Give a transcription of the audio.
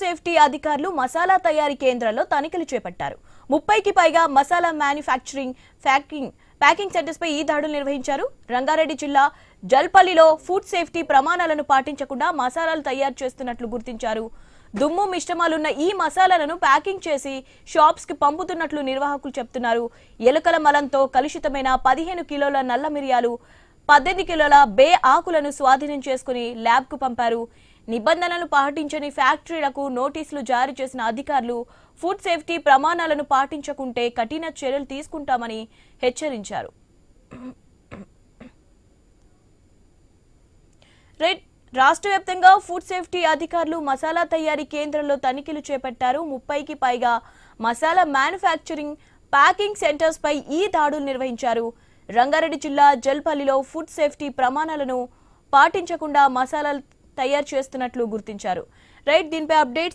Safety అధికారులు మసాలా తయారీ కేంద్రాల్లో తనిఖీలు చేపట్టారు. 30కి పైగా మసాలా మ్యానుఫ్యాక్చరింగ్ ప్యాకింగ్ సెంటర్స్ పై ఈ దాడులు నిర్వహించారు. రంగారెడ్డి జిల్లా జల్పల్లిలో ఫుడ్ సేఫ్టీ ప్రమాణాలను పాటించకుండా మసాలాలు తయారు చేస్తున్నట్లు గుర్తించారు. దుమ్ము మిశ్రమాలున్న ఈ మసాలాలను ప్యాకింగ్ చేసి షాప్స్ కి పంపుతున్నట్లు నిర్వాహకులు చెప్తున్నారు. ఎలుకల మలంతో కలుషితమైన 15 కిలోల నల్ల మిరియాలు, 18 కిలోల బే ఆకులను స్వాధీనం చేసుకుని ల్యాబ్ కు పంపారు. నిబంధనలను పాటించని ఫ్యాక్టరీలకు నోటీసులు జారీ చేసిన అధికారులు ఫుడ్ సేఫ్టీ ప్రమాణాలను పాటించకుంటే కఠిన చర్యలు తీసుకుంటామని హెచ్చరించారు. రాష్ట్ర వ్యాప్తంగా ఫుడ్ సేఫ్టీ అధికారులు మసాలా తయారీ కేంద్రంలో తనిఖీలు చేపట్టారు. 30కి పైగా మసాలా మ్యానుఫ్యాక్చరింగ్ ప్యాకింగ్ సెంటర్స్ పై ఈ దాడులు నిర్వహించారు. రంగారెడ్డి జిల్లా జల్పల్లిలో ఫుడ్ సేఫ్టీ ప్రమాణాలను పాటించకుండా మసాలాలు తయారు చేస్తున్నట్లు గుర్తించారు. దీనిపై అప్డేట్స్